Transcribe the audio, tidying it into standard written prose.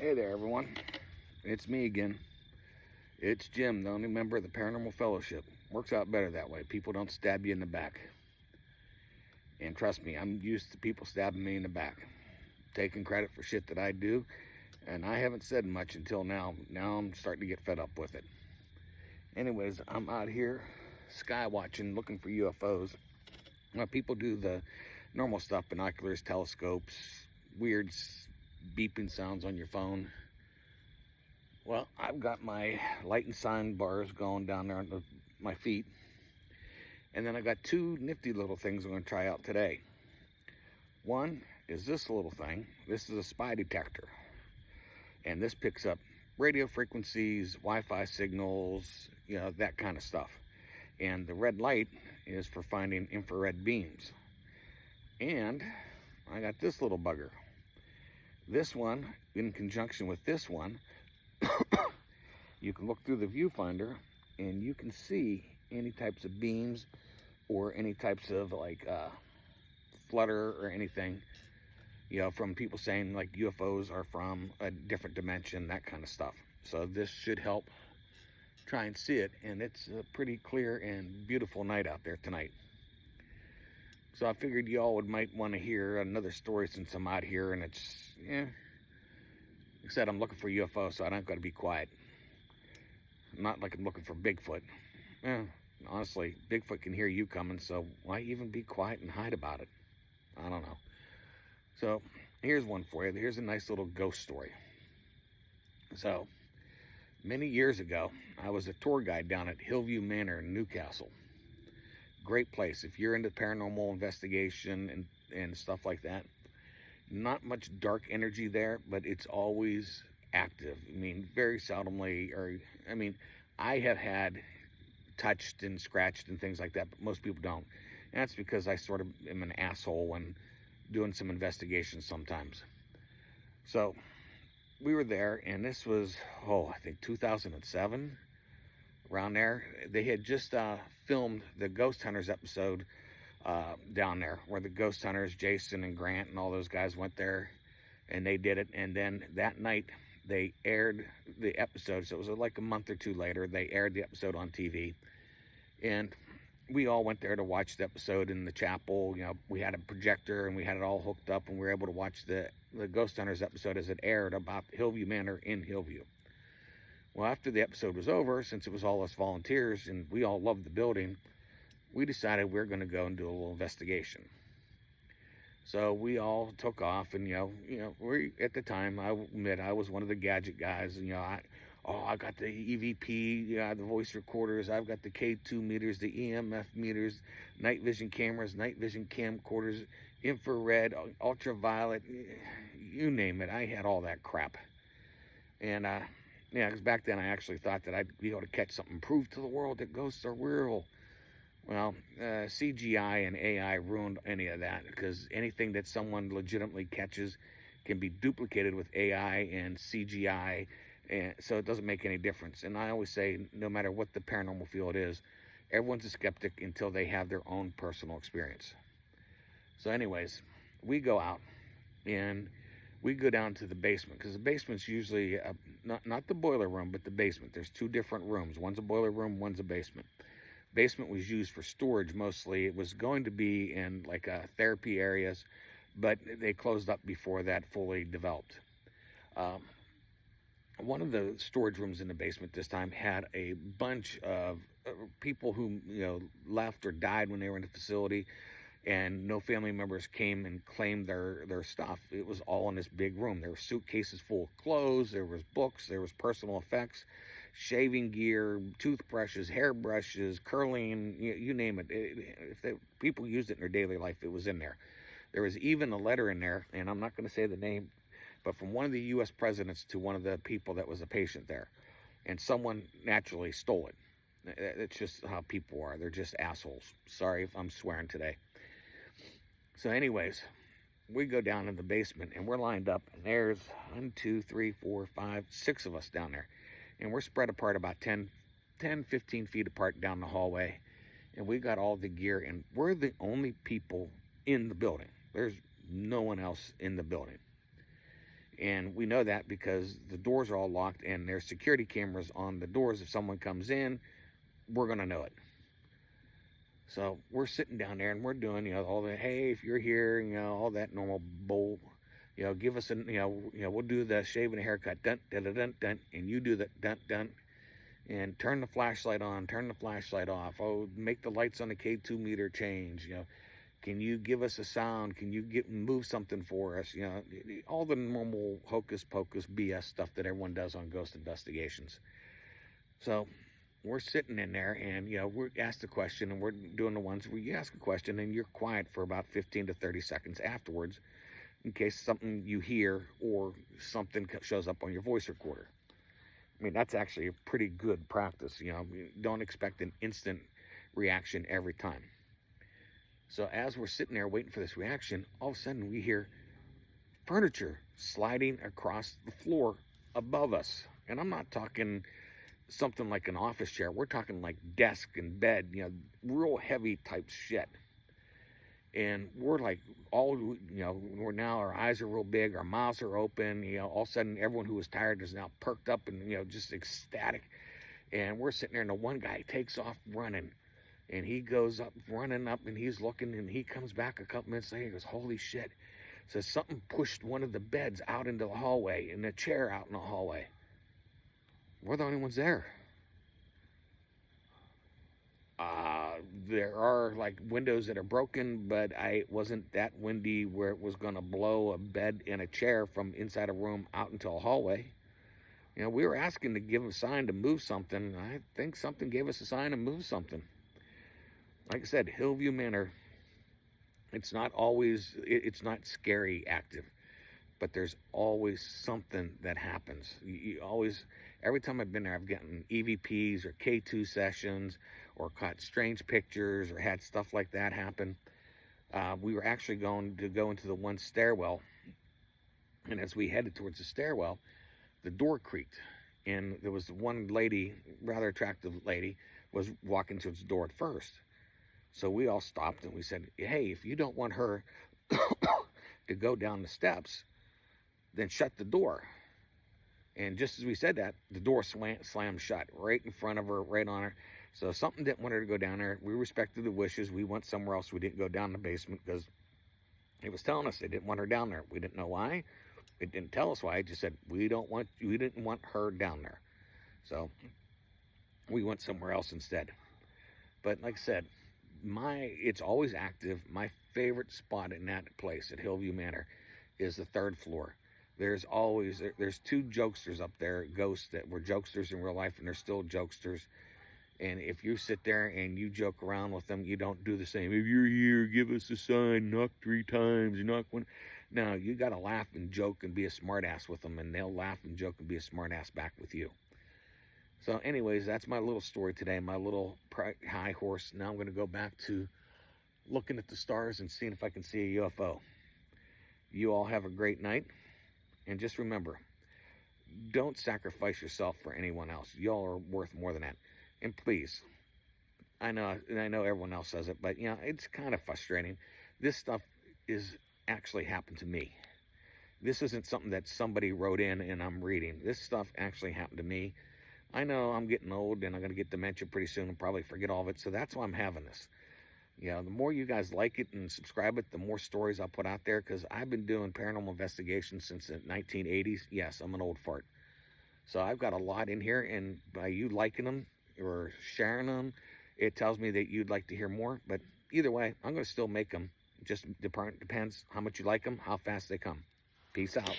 Hey there, everyone. It's me again. It's Jim, the only member of the Paranormal Fellowship. Works out better that way. People don't stab you in the back. And trust me, I'm used to people stabbing me in the back. Taking credit for shit that I do. And I haven't said much until now. Now I'm starting to get fed up with it. Anyways, I'm out here sky watching, looking for UFOs. Now, people do the normal stuff, binoculars, telescopes, weird beeping sounds on your phone. Well, I've got my light and sound bars going down there on my feet. And then I got two nifty little things I'm going to try out today. One is this little thing. This is a spy detector. And this picks up radio frequencies, Wi-Fi signals, that kind of stuff. And the red light is for finding infrared beams. And I got this little bugger. This one, in conjunction with this one, you can look through the viewfinder and you can see any types of beams or any types of flutter or anything, from people saying like UFOs are from a different dimension, that kind of stuff. So this should help try and see it, and it's a pretty clear and beautiful night out there tonight. So I figured y'all might want to hear another story since I'm out here, and it's, like I said, I'm looking for UFO, so I don't got to be quiet. Not like I'm looking for Bigfoot. Honestly, Bigfoot can hear you coming, so why even be quiet and hide about it? I don't know. So here's one for you. Here's a nice little ghost story. So many years ago, I was a tour guide down at Hillview Manor in Newcastle. Great place if you're into paranormal investigation and stuff like that. Not much dark energy there, but it's always active. Very seldomly, I have had touched and scratched and things like that, but most people don't. And that's because I sort of am an asshole when doing some investigations sometimes. So we were there, and this was, I think 2007, around there. They had just filmed the Ghost Hunters episode down there, where the Ghost Hunters, Jason and Grant and all those guys went there, and they did it. And then that night, they aired the episode. So it was like a month or two later, they aired the episode on TV. And we all went there to watch the episode in the chapel. We had a projector and we had it all hooked up, and we were able to watch the Ghost Hunters episode as it aired about Hillview Manor in Hillview. Well, after the episode was over, since it was all us volunteers and we all loved the building, we decided we were going to go and do a little investigation. So we all took off, and we, at the time, I admit I was one of the gadget guys, and I got the EVP, the voice recorders, I've got the K2 meters, the EMF meters, night vision cameras, night vision camcorders, infrared, ultraviolet, you name it, I had all that crap. And because back then I actually thought that I'd be able to catch something, prove to the world that ghosts are real. Well, CGI and AI ruined any of that, because anything that someone legitimately catches can be duplicated with AI and CGI, and so it doesn't make any difference. And I always say, no matter what the paranormal field is, everyone's a skeptic until they have their own personal experience. So anyways, we go out and we go down to the basement, because the basement's usually not the boiler room, but the basement. There's two different rooms. One's a boiler room, one's a basement. Basement was used for storage mostly. It was going to be in therapy areas, but they closed up before that fully developed. One of the storage rooms in the basement this time had a bunch of people who left or died when they were in the facility, and no family members came and claimed their stuff. It was all in this big room. There were suitcases full of clothes, there was books, there was personal effects, shaving gear, toothbrushes, hairbrushes, curling, you name it. People used it in their daily life, it was in there. There was even a letter in there, and I'm not going to say the name, but from one of the U.S. presidents to one of the people that was a patient there. And someone naturally stole it. It's just how people are. They're just assholes. Sorry if I'm swearing today. So anyways, we go down in the basement, and we're lined up, and there's 1, 2, 3, 4, 5, 6 of us down there. And we're spread apart about 10, 15 feet apart down the hallway. And we got all the gear, and we're the only people in the building. There's no one else in the building. And we know that because the doors are all locked and there's security cameras on the doors. If someone comes in, we're going to know it. So we're sitting down there and we're doing, all the, hey, if you're here, all that normal bull, give us we'll do the shaving and haircut, dun, dun, dun, dun, dun, and you do the dun, dun, and turn the flashlight on, turn the flashlight off. Oh, make the lights on the K2 meter change, can you give us a sound? Can you move something for us? All the normal hocus pocus BS stuff that everyone does on ghost investigations. So we're sitting in there and, we're asked a question, and we're doing the ones where you ask a question and you're quiet for about 15 to 30 seconds afterwards in case something you hear or something shows up on your voice recorder. I mean, that's actually a pretty good practice. Don't expect an instant reaction every time. So as we're sitting there waiting for this reaction, all of a sudden we hear furniture sliding across the floor above us. And I'm not talking something like an office chair. We're talking like desk and bed, real heavy type shit. And we're like, we're now, our eyes are real big, our mouths are open, all of a sudden everyone who was tired is now perked up and, just ecstatic. And we're sitting there and the one guy takes off running. And he goes up, running up, and he's looking, and he comes back a couple minutes later. He goes, holy shit. Says something pushed one of the beds out into the hallway, and the chair out in the hallway. We're the only ones there. There are like windows that are broken, but it wasn't that windy where it was going to blow a bed and a chair from inside a room out into a hallway. We were asking to give a sign to move something. I think something gave us a sign to move something. Like I said, Hillview Manor, it's not scary active, but there's always something that happens. You always, every time I've been there, I've gotten EVPs or K2 sessions or caught strange pictures or had stuff like that happen. We were actually going to go into the one stairwell, and as we headed towards the stairwell, the door creaked, and there was one lady, rather attractive lady, was walking towards the door at first. So we all stopped and we said, hey, if you don't want her to go down the steps, then shut the door. And just as we said that, the door slammed shut right in front of her, right on her. So something didn't want her to go down there. We respected the wishes. We went somewhere else. We didn't go down the basement because it was telling us they didn't want her down there. We didn't know why. It didn't tell us why. It just said, we didn't want her down there. So we went somewhere else instead. But like I said, it's always active. My favorite spot in that place at Hillview Manor is the 3rd floor. There's two jokesters up there, ghosts that were jokesters in real life, and they're still jokesters. And if you sit there and you joke around with them, you don't do the same. If you're here, give us a sign, knock 3 times, knock 1. No, you got to laugh and joke and be a smartass with them, and they'll laugh and joke and be a smartass back with you. So anyways, that's my little story today, my little high horse. Now I'm going to go back to looking at the stars and seeing if I can see a UFO. You all have a great night. And just remember, don't sacrifice yourself for anyone else. Y'all are worth more than that. And please, I know everyone else says it, but it's kind of frustrating. This stuff is actually happened to me. This isn't something that somebody wrote in and I'm reading. This stuff actually happened to me. I know I'm getting old and I'm going to get dementia pretty soon and probably forget all of it. So that's why I'm having this. The more you guys like it and subscribe it, the more stories I'll put out there, because I've been doing paranormal investigations since the 1980s. Yes, I'm an old fart. So I've got a lot in here, and by you liking them or sharing them, it tells me that you'd like to hear more. But either way, I'm going to still make them. Just depends how much you like them, how fast they come. Peace out.